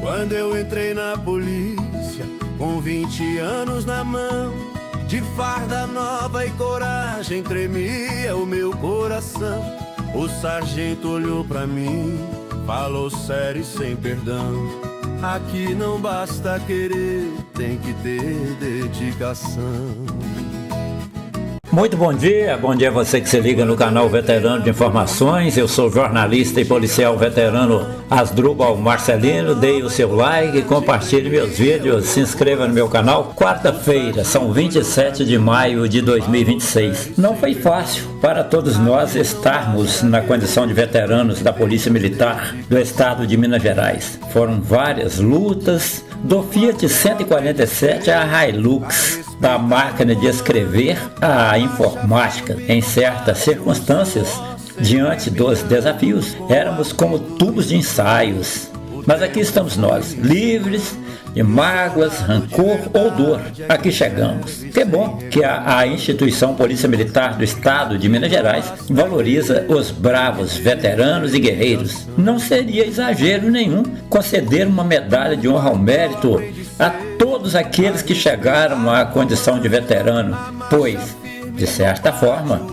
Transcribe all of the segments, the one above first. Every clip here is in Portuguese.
Quando eu entrei na polícia, com 20 anos na mão, de farda nova e coragem, tremia o meu coração. O sargento olhou pra mim, falou sério e sem perdão: aqui não basta querer, tem que ter dedicação. Muito bom dia a você que se liga no canal Veterano de Informações. Eu sou jornalista e policial veterano Asdrubal Marcelino. Dê o seu like, compartilhe meus vídeos, se inscreva no meu canal. Quarta-feira, são 27 de maio de 2026. Não foi fácil para todos nós estarmos na condição de veteranos da Polícia Militar do Estado de Minas Gerais. Foram várias lutas, do Fiat 147 à Hilux, da máquina de escrever à informática. Em certas circunstâncias, diante dos desafios, éramos como tubos de ensaios. Mas aqui estamos nós, livres de mágoas, rancor ou dor. Aqui chegamos. Que bom que a instituição Polícia Militar do Estado de Minas Gerais valoriza os bravos veteranos e guerreiros. Não seria exagero nenhum conceder uma medalha de honra ao mérito a todos aqueles que chegaram à condição de veterano, pois, de certa forma,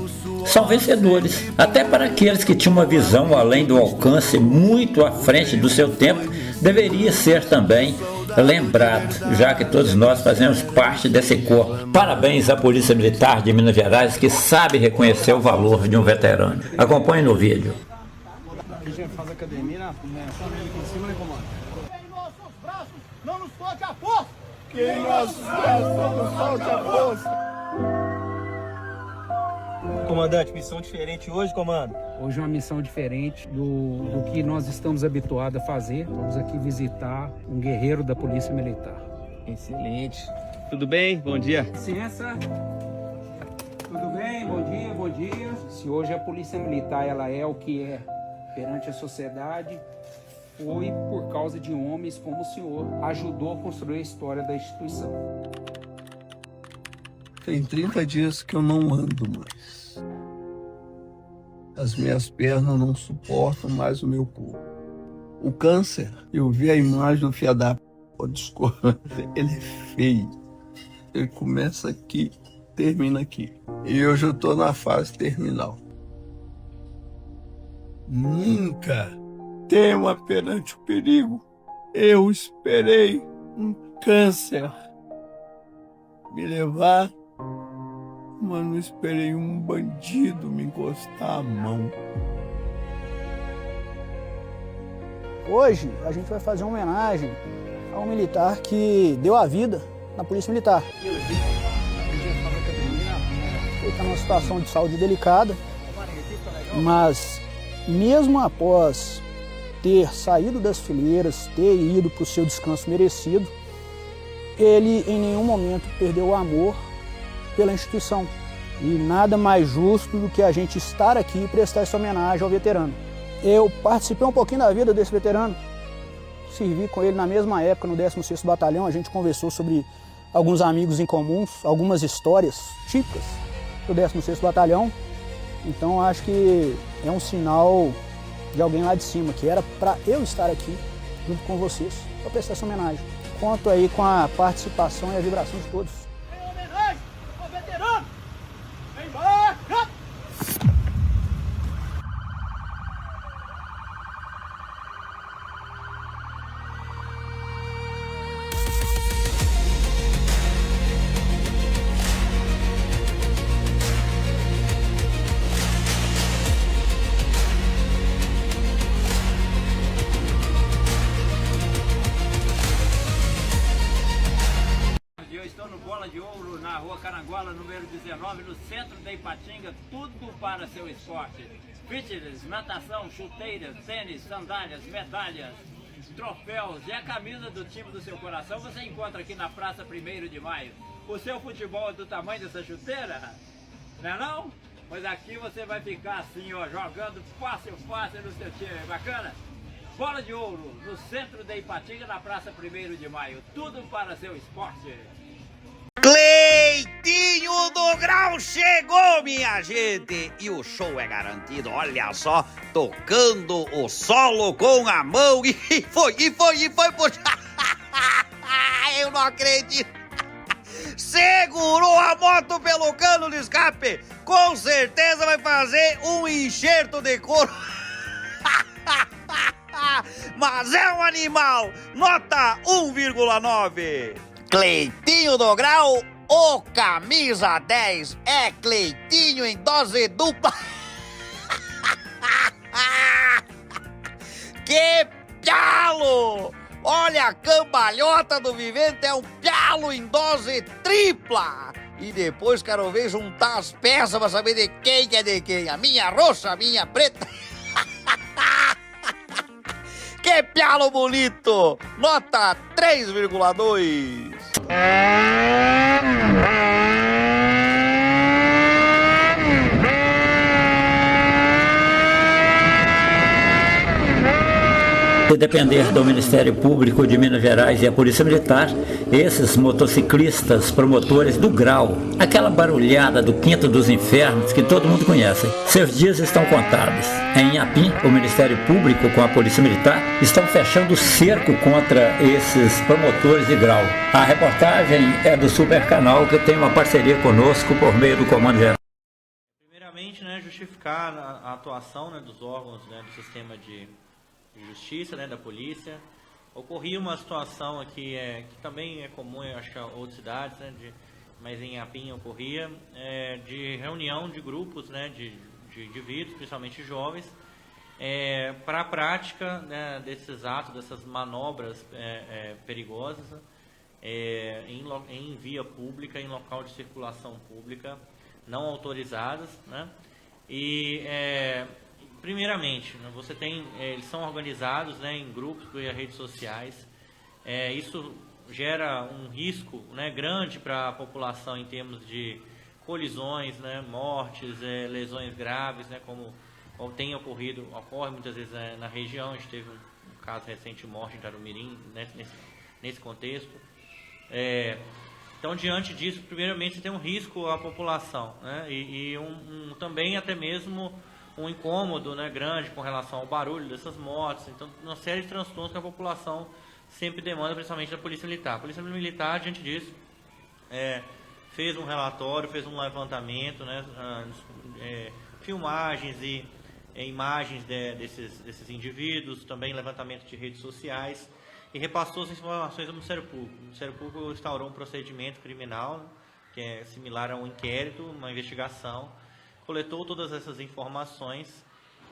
são vencedores. Até para aqueles que tinham uma visão além do alcance, muito à frente do seu tempo, deveria ser também lembrado, já que todos nós fazemos parte desse corpo. Parabéns à Polícia Militar de Minas Gerais, que sabe reconhecer o valor de um veterano. Acompanhe no vídeo. A gente faz academia, né? Em cima, né, comando? Quem nossos braços não nos solte a força! Quem nossos braços não nos solte a força! Comandante, missão diferente hoje, comando? Hoje é uma missão diferente do que nós estamos habituados a fazer. Vamos aqui visitar um guerreiro da Polícia Militar. Excelente. Tudo bem? Bom dia. Licença. Tudo bem? Bom dia, bom dia. Se hoje a Polícia Militar ela é o que é perante a sociedade, foi por causa de homens como o senhor ajudou a construir a história da instituição. Tem 30 dias que eu não ando mais. As minhas pernas não suportam mais o meu corpo. O câncer, eu vi a imagem do fio da desculpa, ele é feio. Ele começa aqui, termina aqui. E hoje eu estou na fase terminal. Nunca tema perante o perigo. Eu esperei um câncer me levar, mas não esperei um bandido me encostar a mão. Hoje a gente vai fazer uma homenagem a um militar que deu a vida na Polícia Militar. Ele está numa situação de saúde delicada, mas mesmo após ter saído das fileiras, ter ido para o seu descanso merecido, ele em nenhum momento perdeu o amor pela instituição. E nada mais justo do que a gente estar aqui e prestar essa homenagem ao veterano. Eu participei um pouquinho da vida desse veterano, servi com ele na mesma época no 16º Batalhão, a gente conversou sobre alguns amigos em comuns, algumas histórias típicas do 16º Batalhão. Então acho que é um sinal de alguém lá de cima, que era para eu estar aqui junto com vocês, para prestar essa homenagem. Conto aí com a participação e a vibração de todos. Em homenagem ao veterano! Embarca! Eu estou no Bola de Ouro, na Rua Carangola, número 19, no centro da Ipatinga, tudo para seu esporte. Fitness, natação, chuteiras, tênis, sandálias, medalhas, troféus e a camisa do time do seu coração você encontra aqui na Praça 1º de Maio. O seu futebol é do tamanho dessa chuteira? Não é não? Pois aqui você vai ficar assim, ó, jogando fácil no seu time. Bacana? Bola de Ouro, no centro da Ipatinga, na Praça 1º de Maio. Tudo para seu esporte. Cleiton! Cleitinho do Grau chegou, minha gente! E o show é garantido, olha só, tocando o solo com a mão e foi, poxa! Eu não acredito! Segurou a moto pelo cano de escape! Com certeza vai fazer um enxerto de couro! Mas é um animal! Nota 1,9! Cleitinho do Grau, o camisa 10 é Cleitinho em dose dupla. Que pialo! Olha, a cambalhota do Vivente é um pialo em dose tripla. E depois quero ver juntar as peças pra saber de quem que é de quem. A minha roxa, a minha preta. Que pialo bonito! Nota 3,2. Se depender do Ministério Público de Minas Gerais e a Polícia Militar, esses motociclistas promotores do Grau, aquela barulhada do Quinto dos Infernos que todo mundo conhece, seus dias estão contados. Em Inhapim, o Ministério Público com a Polícia Militar estão fechando o cerco contra esses promotores de Grau. A reportagem é do Super Canal, que tem uma parceria conosco por meio do Comando Geral. Primeiramente, justificar a atuação dos órgãos do sistema de justiça, da polícia. Ocorria uma situação aqui que também é comum, eu acho que em outras cidades, mas em Inhapim ocorria, de reunião de grupos de indivíduos, principalmente jovens, para a prática desses atos, dessas manobras perigosas em via pública, em local de circulação pública, não autorizadas, E primeiramente, você tem, eles são organizados em grupos por redes sociais. Isso gera um risco grande para a população em termos de colisões, mortes, lesões graves, como ocorre muitas vezes na região. A gente teve um caso recente de morte em Tarumirim, nesse contexto. Então, diante disso, primeiramente, você tem um risco à população, e também até mesmo um incômodo grande com relação ao barulho dessas motos. Então, uma série de transtornos que a população sempre demanda, principalmente da Polícia Militar. A Polícia Militar, diante disso, fez um relatório, fez um levantamento, filmagens e imagens desses indivíduos, também levantamento de redes sociais, e repassou as informações ao Ministério Público. O Ministério Público instaurou um procedimento criminal, que é similar a um inquérito, uma investigação, coletou todas essas informações,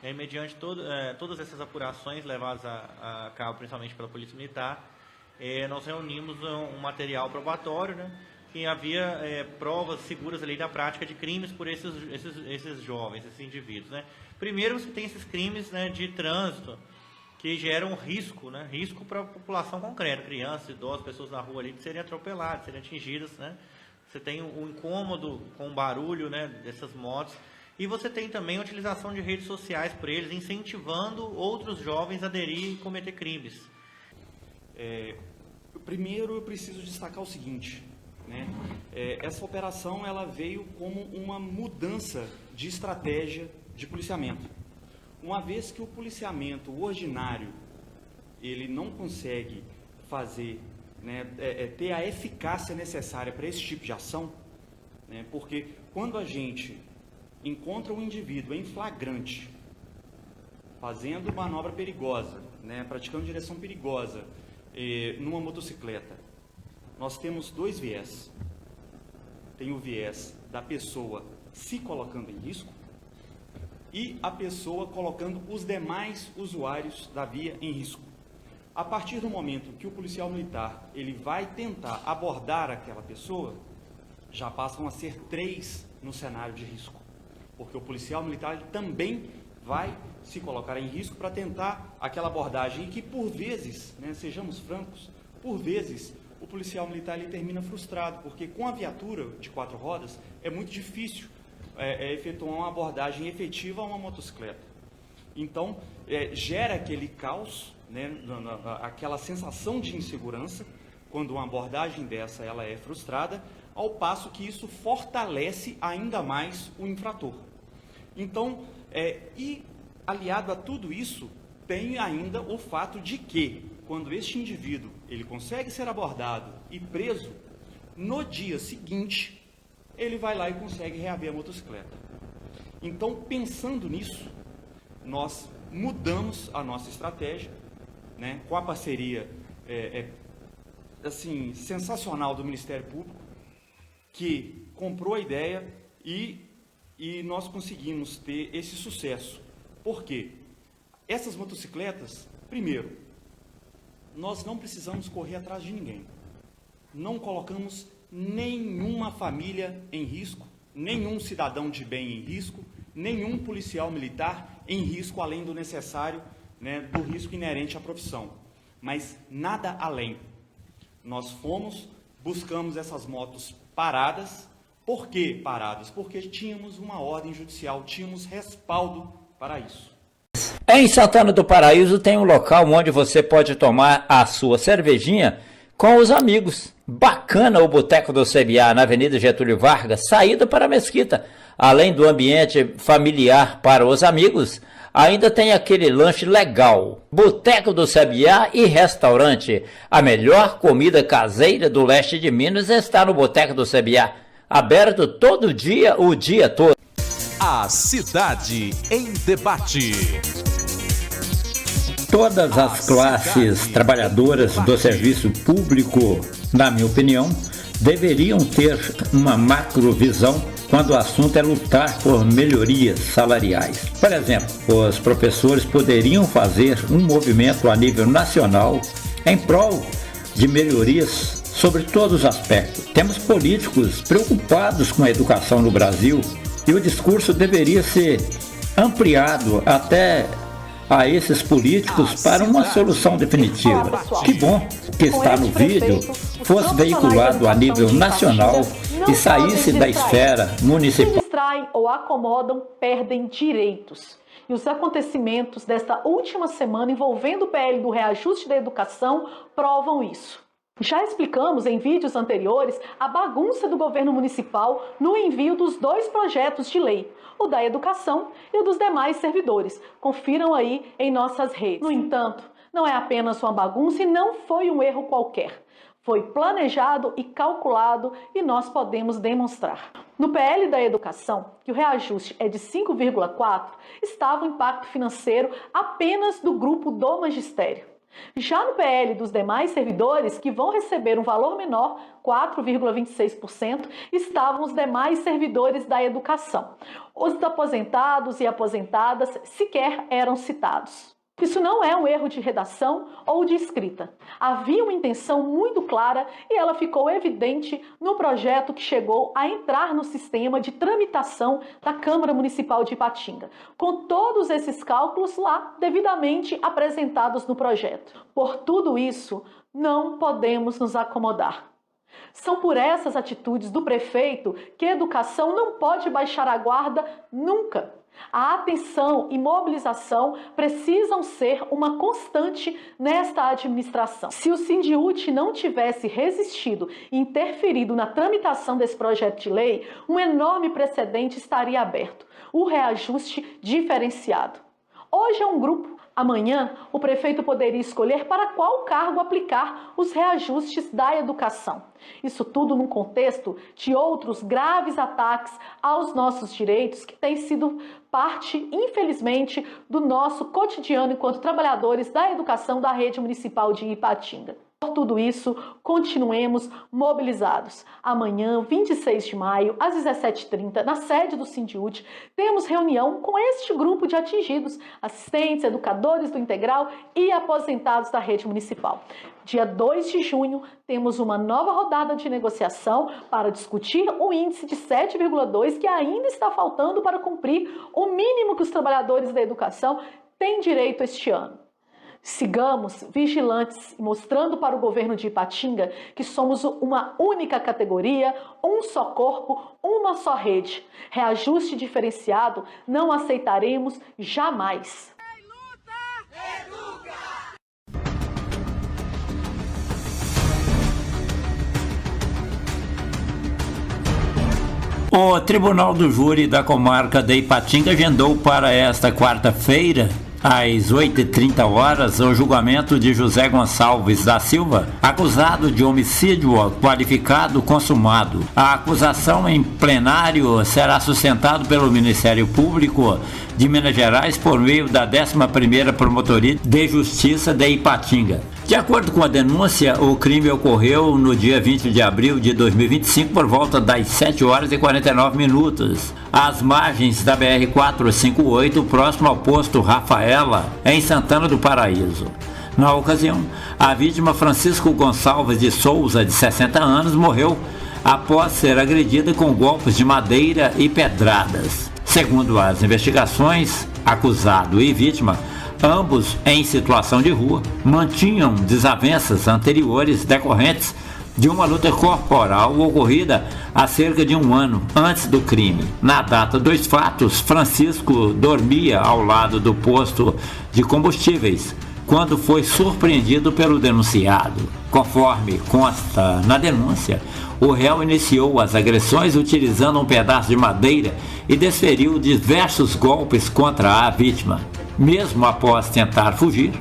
e mediante todas essas apurações levadas a cabo, principalmente pela Polícia Militar, nós reunimos um material probatório, que havia provas seguras ali da prática de crimes por esses jovens, esses indivíduos. Primeiro, você tem esses crimes de trânsito, que geram risco, risco para a população concreta, crianças, idosos, pessoas na rua ali, de serem atropeladas, de serem atingidas, Você tem o incômodo com o barulho dessas motos, e você tem também a utilização de redes sociais por eles, incentivando outros jovens a aderir e cometer crimes. Primeiro eu preciso destacar o seguinte, essa operação ela veio como uma mudança de estratégia de policiamento. Uma vez que o policiamento ordinário ele não consegue fazer, ter a eficácia necessária para esse tipo de ação, porque quando a gente encontra um indivíduo em flagrante, fazendo manobra perigosa, praticando direção perigosa, numa motocicleta, nós temos dois viés. Tem o viés da pessoa se colocando em risco e a pessoa colocando os demais usuários da via em risco. A partir do momento que o policial militar ele vai tentar abordar aquela pessoa, já passam a ser 3 no cenário de risco, porque o policial militar ele também vai se colocar em risco para tentar aquela abordagem e que por vezes, sejamos francos, por vezes o policial militar ele termina frustrado, porque com a viatura de 4 rodas é muito difícil efetuar uma abordagem efetiva a uma motocicleta. Então, gera aquele caos, aquela sensação de insegurança, quando uma abordagem dessa ela é frustrada, ao passo que isso fortalece ainda mais o infrator. Então, e aliado a tudo isso, tem ainda o fato de que, quando este indivíduo ele consegue ser abordado e preso, no dia seguinte, ele vai lá e consegue reaver a motocicleta. Então, pensando nisso, nós mudamos a nossa estratégia, né, com a parceria assim, sensacional do Ministério Público, que comprou a ideia e nós conseguimos ter esse sucesso. Por quê? Essas motocicletas, primeiro, nós não precisamos correr atrás de ninguém. Não colocamos nenhuma família em risco, nenhum cidadão de bem em risco, nenhum policial militar em risco, além do necessário, né, do risco inerente à profissão. Mas nada além. Nós buscamos essas motos paradas. Por que paradas? Porque tínhamos uma ordem judicial, tínhamos respaldo para isso. Em Santana do Paraíso tem um local onde você pode tomar a sua cervejinha com os amigos. Bacana o Boteco do CBA, na Avenida Getúlio Vargas, saída para a Mesquita. Além do ambiente familiar para os amigos, ainda tem aquele lanche legal. Boteco do CBA e restaurante. A melhor comida caseira do leste de Minas está no Boteco do CBA. Aberto todo dia, o dia todo. A Cidade em Debate. Todas as classes trabalhadoras do serviço público, na minha opinião, deveriam ter uma macrovisão quando o assunto é lutar por melhorias salariais. Por exemplo, os professores poderiam fazer um movimento a nível nacional em prol de melhorias sobre todos os aspectos. Temos políticos preocupados com a educação no Brasil e o discurso deveria ser ampliado até a esses políticos para uma solução definitiva. Que bom que está no vídeo fosse veiculado a nível nacional e saísse da esfera municipal. Se distraem ou acomodam, perdem direitos. E os acontecimentos desta última semana envolvendo o PL do reajuste da educação provam isso. Já explicamos em vídeos anteriores a bagunça do governo municipal no envio dos 2 projetos de lei, o da educação e o dos demais servidores. Confiram aí em nossas redes. No entanto, não é apenas uma bagunça e não foi um erro qualquer. Foi planejado e calculado e nós podemos demonstrar. No PL da educação, que o reajuste é de 5,4, estava o impacto financeiro apenas do grupo do magistério. Já no PL dos demais servidores, que vão receber um valor menor, 4,26%, estavam os demais servidores da educação. Os aposentados e aposentadas sequer eram citados. Isso não é um erro de redação ou de escrita. Havia uma intenção muito clara e ela ficou evidente no projeto que chegou a entrar no sistema de tramitação da Câmara Municipal de Ipatinga, com todos esses cálculos lá devidamente apresentados no projeto. Por tudo isso, não podemos nos acomodar. São por essas atitudes do prefeito que a educação não pode baixar a guarda nunca. A atenção e mobilização precisam ser uma constante nesta administração. Se o Sindiúti não tivesse resistido e interferido na tramitação desse projeto de lei, um enorme precedente estaria aberto: o reajuste diferenciado. Hoje é um grupo, amanhã o prefeito poderia escolher para qual cargo aplicar os reajustes da educação. Isso tudo num contexto de outros graves ataques aos nossos direitos que têm sido parte, infelizmente, do nosso cotidiano enquanto trabalhadores da educação da rede municipal de Ipatinga. Por tudo isso, continuemos mobilizados. Amanhã, 26 de maio, às 17h30, na sede do Sindiúti, temos reunião com este grupo de atingidos, assistentes, educadores do integral e aposentados da rede municipal. Dia 2 de junho, temos uma nova rodada de negociação para discutir o índice de 7,2 que ainda está faltando para cumprir o mínimo que os trabalhadores da educação têm direito este ano. Sigamos vigilantes e mostrando para o governo de Ipatinga que somos uma única categoria, um só corpo, uma só rede. Reajuste diferenciado não aceitaremos jamais. Educa! O Tribunal do Júri da Comarca de Ipatinga agendou para esta quarta-feira, às 8h30, o julgamento de José Gonçalves da Silva, acusado de homicídio qualificado consumado. A acusação em plenário será sustentada pelo Ministério Público de Minas Gerais por meio da 11ª Promotoria de Justiça de Ipatinga. De acordo com a denúncia, o crime ocorreu no dia 20 de abril de 2025 por volta das 7h49, às margens da BR-458, próximo ao posto Rafaela, em Santana do Paraíso. Na ocasião, a vítima Francisco Gonçalves de Souza, de 60 anos, morreu após ser agredida com golpes de madeira e pedradas. Segundo as investigações, acusado e vítima, ambos em situação de rua, mantinham desavenças anteriores decorrentes de uma luta corporal ocorrida há cerca de um ano antes do crime. Na data dos fatos, Francisco dormia ao lado do posto de combustíveis quando foi surpreendido pelo denunciado. Conforme consta na denúncia, o réu iniciou as agressões utilizando um pedaço de madeira e desferiu diversos golpes contra a vítima. Mesmo após tentar fugir,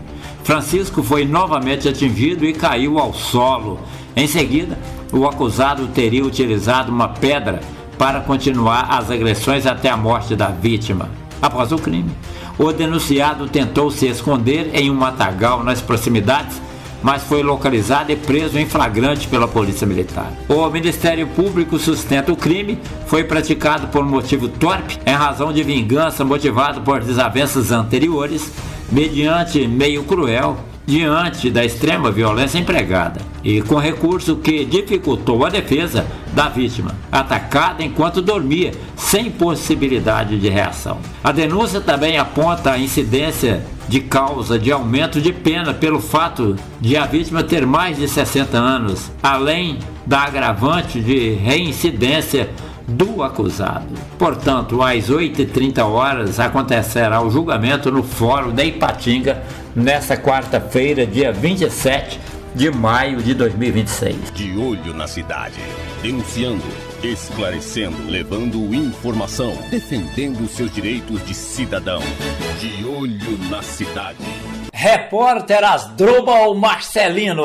Francisco foi novamente atingido e caiu ao solo. Em seguida, o acusado teria utilizado uma pedra para continuar as agressões até a morte da vítima. Após o crime, o denunciado tentou se esconder em um matagal nas proximidades, mas foi localizado e preso em flagrante pela Polícia Militar. O Ministério Público sustenta o crime foi praticado por motivo torpe, em razão de vingança motivado por desavenças anteriores, mediante meio cruel, diante da extrema violência empregada, e com recurso que dificultou a defesa da vítima, atacada enquanto dormia, sem possibilidade de reação. A denúncia também aponta a incidência de causa de aumento de pena pelo fato de a vítima ter mais de 60 anos, além da agravante de reincidência do acusado. Portanto, às 8h30 acontecerá o julgamento no Fórum de Ipatinga, nesta quarta-feira, dia 27 de maio de 2026. De olho na cidade, denunciando, esclarecendo, levando informação, defendendo seus direitos de cidadão. De olho na cidade. Repórter Asdrubal Marcelino.